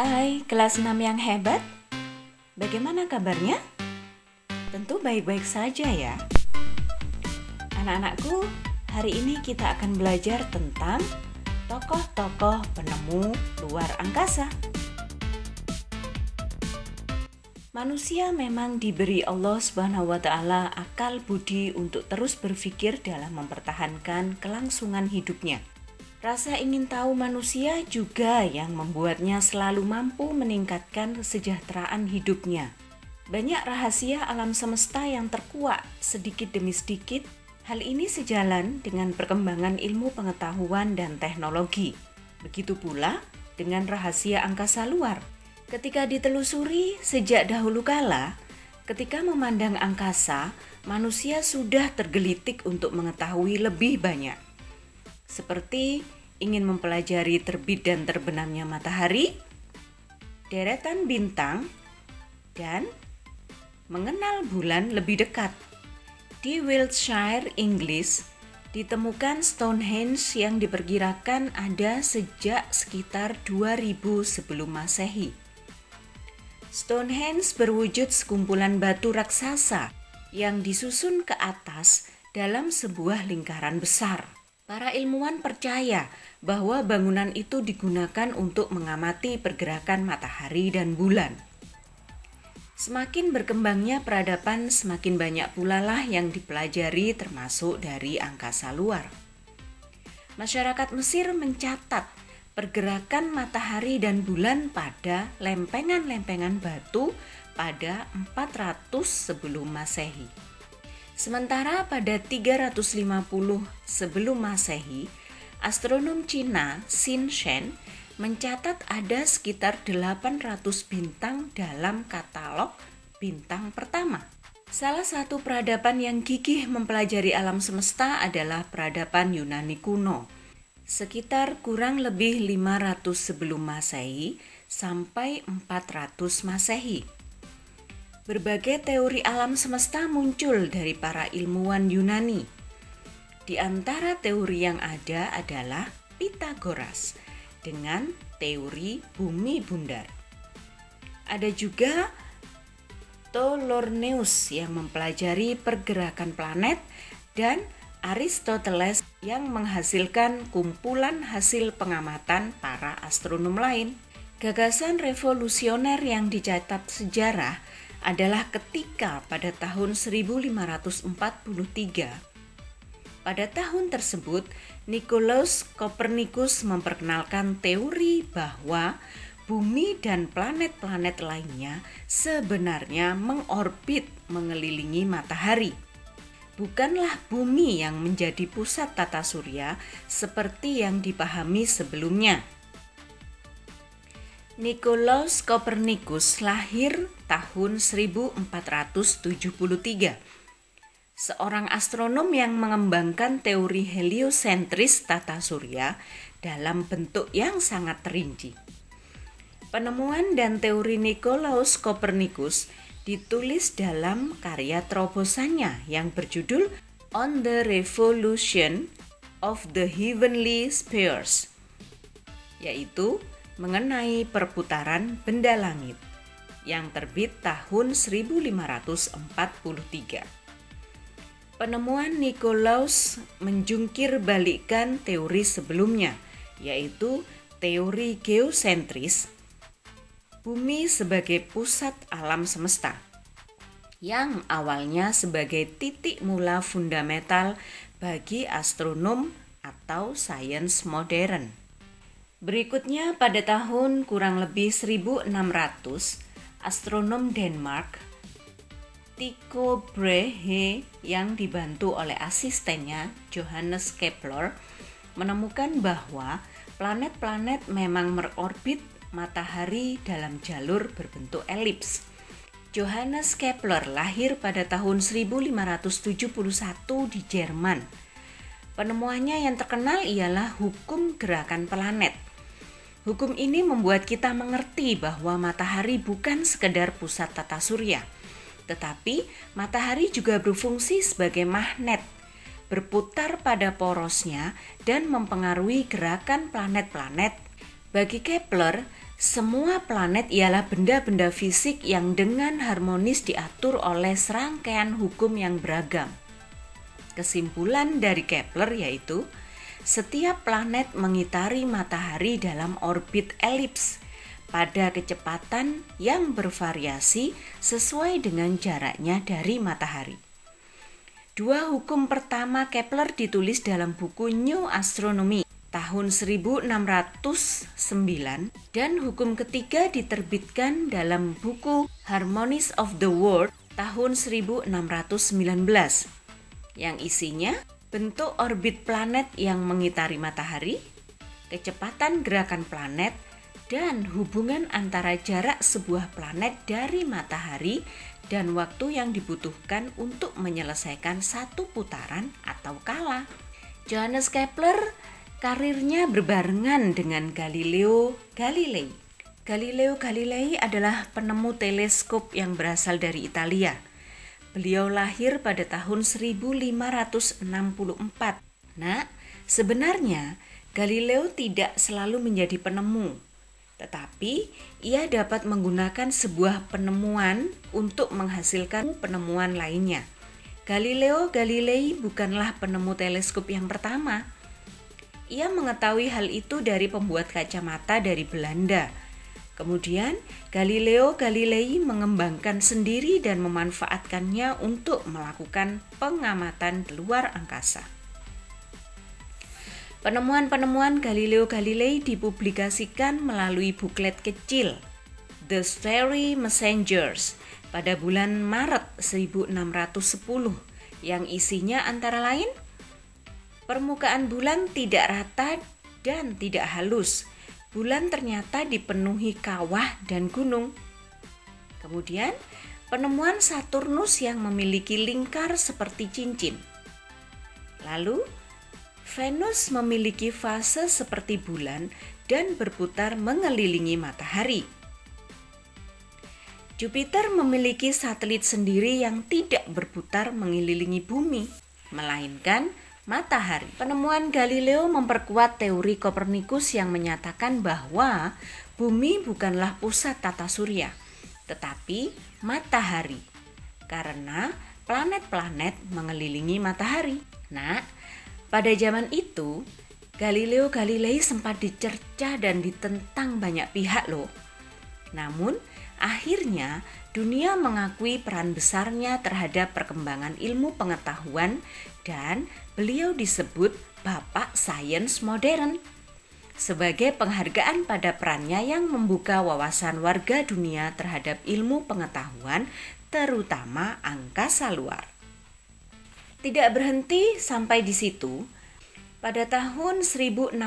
Hai kelas 6 yang hebat, bagaimana kabarnya? Tentu baik-baik saja ya. Anak-anakku, hari ini kita akan belajar tentang tokoh-tokoh penemu luar angkasa. Manusia memang diberi Allah SWT akal budi untuk terus berpikir dalam mempertahankan kelangsungan hidupnya. Rasa ingin tahu manusia juga yang membuatnya selalu mampu meningkatkan kesejahteraan hidupnya. Banyak rahasia alam semesta yang terkuak sedikit demi sedikit. Hal ini sejalan dengan perkembangan ilmu pengetahuan dan teknologi. Begitu pula dengan rahasia angkasa luar. Ketika ditelusuri sejak dahulu kala, ketika memandang angkasa, manusia sudah tergelitik untuk mengetahui lebih banyak. Seperti ingin mempelajari terbit dan terbenamnya matahari, deretan bintang, dan mengenal bulan lebih dekat. Di Wiltshire, Inggris, ditemukan Stonehenge yang diperkirakan ada sejak sekitar 2000 sebelum Masehi. Stonehenge berwujud sekumpulan batu raksasa yang disusun ke atas dalam sebuah lingkaran besar. Para ilmuwan percaya bahwa bangunan itu digunakan untuk mengamati pergerakan matahari dan bulan. Semakin berkembangnya peradaban, semakin banyak pula lah yang dipelajari termasuk dari angkasa luar. Masyarakat Mesir mencatat pergerakan matahari dan bulan pada lempengan-lempengan batu pada 400 sebelum Masehi. Sementara pada 350 sebelum Masehi, astronom Cina Xin Shen mencatat ada sekitar 800 bintang dalam katalog bintang pertama. Salah satu peradaban yang gigih mempelajari alam semesta adalah peradaban Yunani kuno. Sekitar kurang lebih 500 sebelum Masehi sampai 400 Masehi. Berbagai teori alam semesta muncul dari para ilmuwan Yunani. Di antara teori yang ada adalah Pythagoras dengan teori bumi bundar. Ada juga Ptolemeus yang mempelajari pergerakan planet dan Aristoteles yang menghasilkan kumpulan hasil pengamatan para astronom lain. Gagasan revolusioner yang dicatat sejarah adalah ketika pada tahun 1543. Pada tahun tersebut, Nicolaus Copernicus memperkenalkan teori bahwa bumi dan planet-planet lainnya sebenarnya mengorbit mengelilingi matahari. Bukanlah bumi yang menjadi pusat tata surya seperti yang dipahami sebelumnya. Nicolaus Copernicus lahir tahun 1473. Seorang astronom yang mengembangkan teori heliosentris tata surya dalam bentuk yang sangat terinci. Penemuan dan teori Nicolaus Copernicus ditulis dalam karya terobosannya yang berjudul On the Revolution of the Heavenly Spheres, yaitu mengenai perputaran benda langit, yang terbit tahun 1543. Penemuan Nicolaus menjungkir balikkan teori sebelumnya, yaitu teori geosentris, bumi sebagai pusat alam semesta, yang awalnya sebagai titik mula fundamental bagi astronom atau sains modern. Berikutnya pada tahun kurang lebih 1600, astronom Denmark Tycho Brahe yang dibantu oleh asistennya Johannes Kepler menemukan bahwa planet-planet memang berorbit matahari dalam jalur berbentuk elips. Johannes Kepler lahir pada tahun 1571 di Jerman. Penemuannya yang terkenal ialah hukum gerakan planet. Hukum ini membuat kita mengerti bahwa matahari bukan sekedar pusat tata surya, tetapi matahari juga berfungsi sebagai magnet, berputar pada porosnya dan mempengaruhi gerakan planet-planet. Bagi Kepler, Semua planet ialah benda-benda fisik yang dengan harmonis diatur oleh serangkaian hukum yang beragam. Kesimpulan dari Kepler yaitu setiap planet mengitari matahari dalam orbit elips pada kecepatan yang bervariasi sesuai dengan jaraknya dari matahari. Dua hukum pertama Kepler ditulis dalam buku New Astronomy tahun 1609 dan hukum ketiga diterbitkan dalam buku Harmonies of the World tahun 1619 yang isinya bentuk orbit planet yang mengitari matahari, kecepatan gerakan planet, dan hubungan antara jarak sebuah planet dari matahari dan waktu yang dibutuhkan untuk menyelesaikan satu putaran atau kala. Johannes Kepler karirnya berbarengan dengan Galileo Galilei. Galileo Galilei adalah penemu teleskop yang berasal dari Italia. Beliau lahir pada tahun 1564. Nah, sebenarnya Galileo tidak selalu menjadi penemu, tetapi ia dapat menggunakan sebuah penemuan untuk menghasilkan penemuan lainnya. Galileo Galilei bukanlah penemu teleskop yang pertama. Ia mengetahui hal itu dari pembuat kacamata dari Belanda. Kemudian Galileo Galilei mengembangkan sendiri dan memanfaatkannya untuk melakukan pengamatan luar angkasa. Penemuan-penemuan Galileo Galilei dipublikasikan melalui buklet kecil The Starry Messengers pada bulan Maret 1610 yang isinya antara lain permukaan bulan tidak rata dan tidak halus. Bulan ternyata dipenuhi kawah dan gunung. Kemudian, penemuan Saturnus yang memiliki lingkar seperti cincin. Lalu, Venus memiliki fase seperti bulan dan berputar mengelilingi matahari. Jupiter memiliki satelit sendiri yang tidak berputar mengelilingi bumi, melainkan matahari. Penemuan Galileo memperkuat teori Kopernikus yang menyatakan bahwa bumi bukanlah pusat tata surya, tetapi matahari, karena planet-planet mengelilingi matahari. Nah, pada zaman itu, Galileo Galilei sempat dicerca dan ditentang banyak pihak loh. Namun, akhirnya dunia mengakui peran besarnya terhadap perkembangan ilmu pengetahuan dan beliau disebut Bapak Sains Modern sebagai penghargaan pada perannya yang membuka wawasan warga dunia terhadap ilmu pengetahuan, terutama angkasa luar. Tidak berhenti sampai di situ, pada tahun 1682,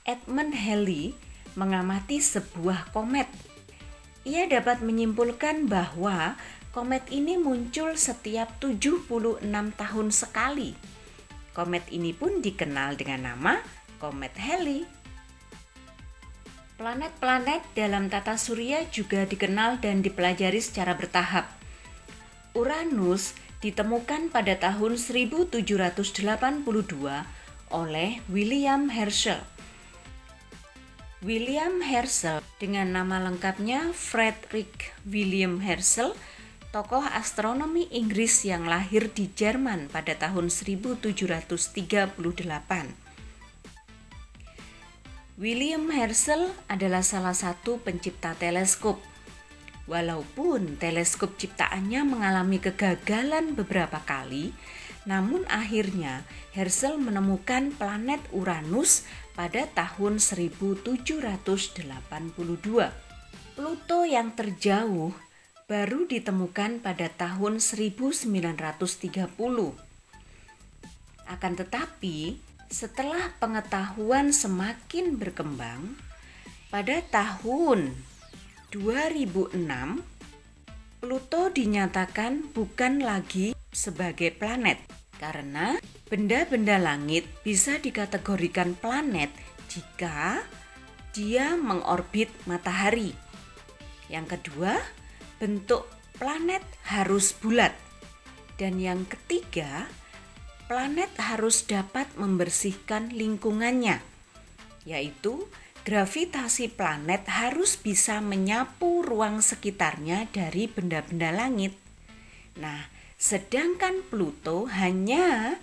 Edmund Halley mengamati sebuah komet. Ia dapat menyimpulkan bahwa komet ini muncul setiap 76 tahun sekali. Komet ini pun dikenal dengan nama Komet Halley. Planet-planet dalam tata surya juga dikenal dan dipelajari secara bertahap. Uranus ditemukan pada tahun 1782 oleh William Herschel. William Herschel dengan nama lengkapnya Frederick William Herschel, tokoh astronomi Inggris yang lahir di Jerman pada tahun 1738. William Herschel adalah salah satu pencipta teleskop. Walaupun teleskop ciptaannya mengalami kegagalan beberapa kali, namun akhirnya Herschel menemukan planet Uranus pada tahun 1782. Pluto yang terjauh baru ditemukan pada tahun 1930. Akan tetapi, setelah pengetahuan semakin berkembang, pada tahun 2006, Pluto dinyatakan bukan lagi sebagai planet karena benda-benda langit bisa dikategorikan planet jika dia mengorbit matahari. Yang kedua, bentuk planet harus bulat. Dan yang ketiga, planet harus dapat membersihkan lingkungannya, yaitu Gravitasi planet harus bisa menyapu ruang sekitarnya dari benda-benda langit. Nah, sedangkan Pluto hanya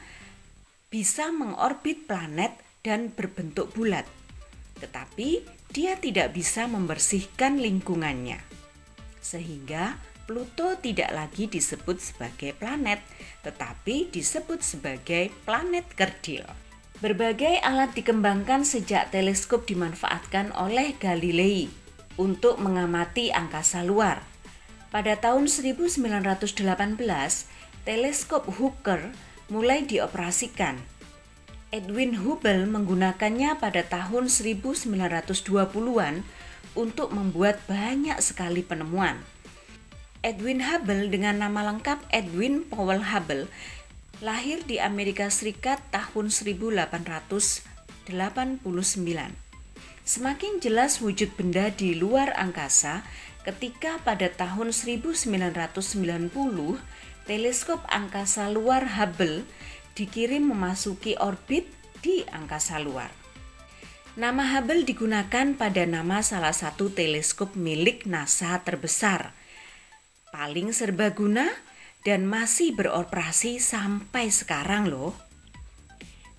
bisa mengorbit planet dan berbentuk bulat, tetapi dia tidak bisa membersihkan lingkungannya. Sehingga Pluto tidak lagi disebut sebagai planet, tetapi disebut sebagai planet kerdil. Berbagai alat dikembangkan sejak teleskop dimanfaatkan oleh Galilei untuk mengamati angkasa luar. Pada tahun 1918, teleskop Hooker mulai dioperasikan. Edwin Hubble menggunakannya pada tahun 1920-an untuk membuat banyak sekali penemuan. Edwin Hubble dengan nama lengkap Edwin Powell Hubble lahir di Amerika Serikat tahun 1889. Semakin jelas wujud benda di luar angkasa ketika pada tahun 1990 teleskop angkasa luar Hubble dikirim memasuki orbit di angkasa luar. Nama Hubble digunakan pada nama salah satu teleskop milik NASA terbesar, paling serbaguna dan masih beroperasi sampai sekarang loh.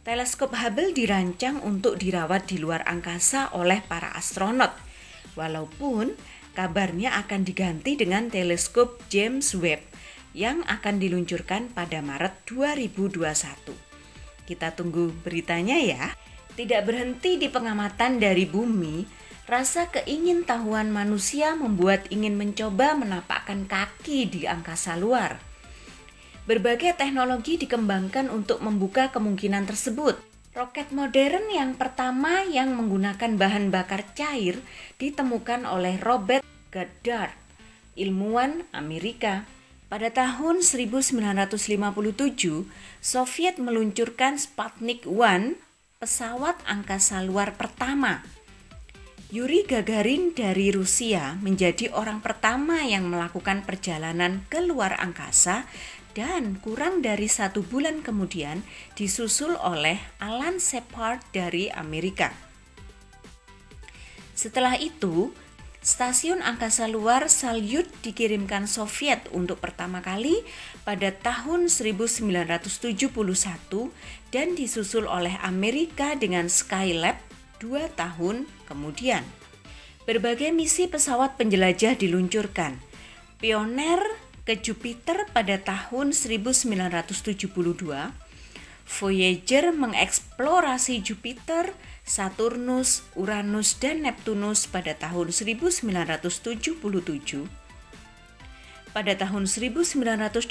Teleskop Hubble dirancang untuk dirawat di luar angkasa oleh para astronot, walaupun kabarnya akan diganti dengan teleskop James Webb yang akan diluncurkan pada Maret 2021. Kita tunggu beritanya ya. Tidak berhenti di pengamatan dari bumi, rasa keingintahuan manusia membuat ingin mencoba menapakkan kaki di angkasa luar. Berbagai teknologi dikembangkan untuk membuka kemungkinan tersebut. Roket modern yang pertama yang menggunakan bahan bakar cair ditemukan oleh Robert Goddard, ilmuwan Amerika. Pada tahun 1957, Soviet meluncurkan Sputnik 1, pesawat angkasa luar pertama. Yuri Gagarin dari Rusia menjadi orang pertama yang melakukan perjalanan ke luar angkasa dan kurang dari 1 bulan kemudian disusul oleh Alan Shepard dari Amerika. Setelah itu, stasiun angkasa luar Salyut dikirimkan Soviet untuk pertama kali pada tahun 1971 dan disusul oleh Amerika dengan Skylab 2 tahun kemudian. Berbagai misi pesawat penjelajah diluncurkan. Pioneer ke Jupiter pada tahun 1972, Voyager mengeksplorasi Jupiter, Saturnus, Uranus, dan Neptunus pada tahun 1977. Pada tahun 1981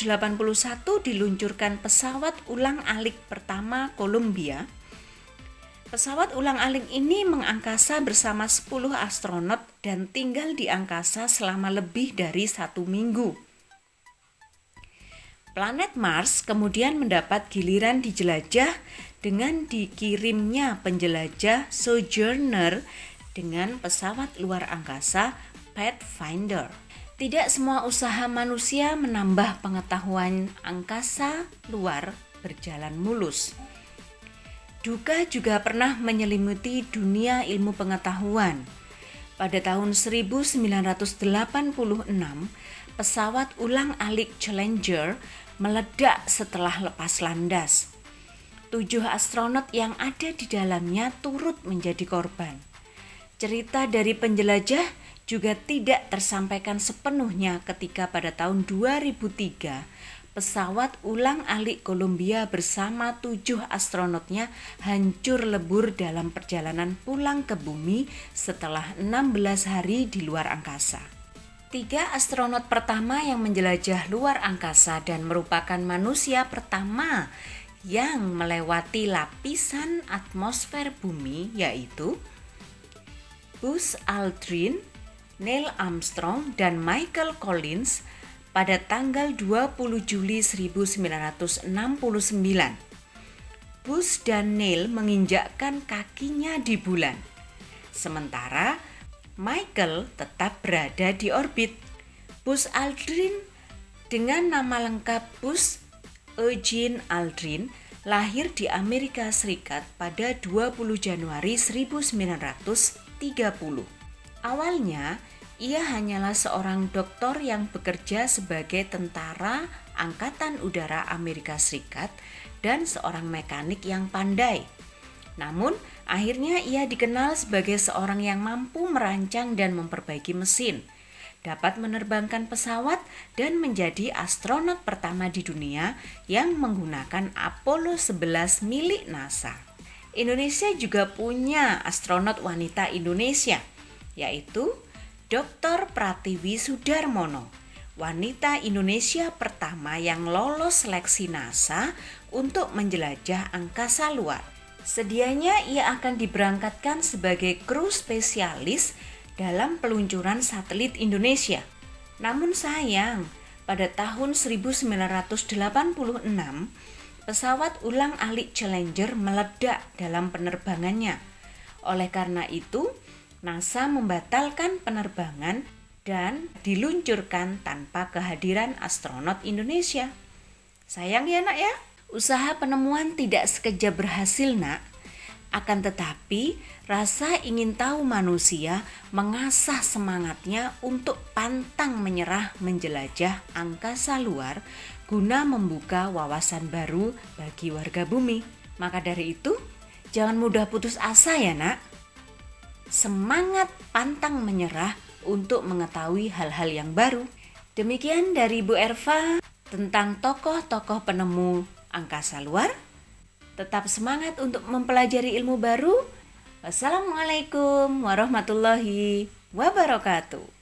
diluncurkan pesawat ulang-alik pertama Columbia. Pesawat ulang-alik ini mengangkasa bersama 10 astronot dan tinggal di angkasa selama lebih dari 1 minggu. Planet Mars kemudian mendapat giliran dijelajah dengan dikirimnya penjelajah Sojourner dengan pesawat luar angkasa Pathfinder. Tidak semua usaha manusia menambah pengetahuan angkasa luar berjalan mulus. Duka juga pernah menyelimuti dunia ilmu pengetahuan. Pada tahun 1986, pesawat ulang-alik Challenger meledak setelah lepas landas. 7 astronot yang ada di dalamnya turut menjadi korban. Cerita dari penjelajah juga tidak tersampaikan sepenuhnya ketika pada tahun 2003 pesawat ulang-alik Columbia bersama 7 astronotnya hancur lebur dalam perjalanan pulang ke bumi setelah 16 hari di luar angkasa. 3 astronot pertama yang menjelajah luar angkasa dan merupakan manusia pertama yang melewati lapisan atmosfer bumi yaitu Buzz Aldrin, Neil Armstrong, dan Michael Collins pada tanggal 20 Juli 1969. Buzz dan Neil menginjakkan kakinya di bulan, sementara Michael tetap berada di orbit. Buzz Aldrin dengan nama lengkap Buzz Eugene Aldrin lahir di Amerika Serikat pada 20 Januari 1930. Awalnya, ia hanyalah seorang doktor yang bekerja sebagai tentara Angkatan Udara Amerika Serikat dan seorang mekanik yang pandai. Namun, akhirnya ia dikenal sebagai seorang yang mampu merancang dan memperbaiki mesin, dapat menerbangkan pesawat, dan menjadi astronot pertama di dunia yang menggunakan Apollo 11 milik NASA. Indonesia juga punya astronot wanita Indonesia, yaitu Dr. Pratiwi Sudarmono, wanita Indonesia pertama yang lolos seleksi NASA untuk menjelajah angkasa luar. Sedianya ia akan diberangkatkan sebagai kru spesialis dalam peluncuran satelit Indonesia. Namun sayang, pada tahun 1986, pesawat ulang-alik Challenger meledak dalam penerbangannya. Oleh karena itu, NASA membatalkan penerbangan dan diluncurkan tanpa kehadiran astronot Indonesia. Sayang ya nak ya, usaha penemuan tidak sekejap berhasil nak. Akan tetapi, rasa ingin tahu manusia mengasah semangatnya untuk pantang menyerah menjelajah angkasa luar guna membuka wawasan baru bagi warga bumi. Maka dari itu, jangan mudah putus asa ya nak. Semangat pantang menyerah untuk mengetahui hal-hal yang baru. Demikian dari Bu Erva tentang tokoh-tokoh penemu angkasa luar. Tetap semangat untuk mempelajari ilmu baru. Wassalamualaikum warahmatullahi wabarakatuh.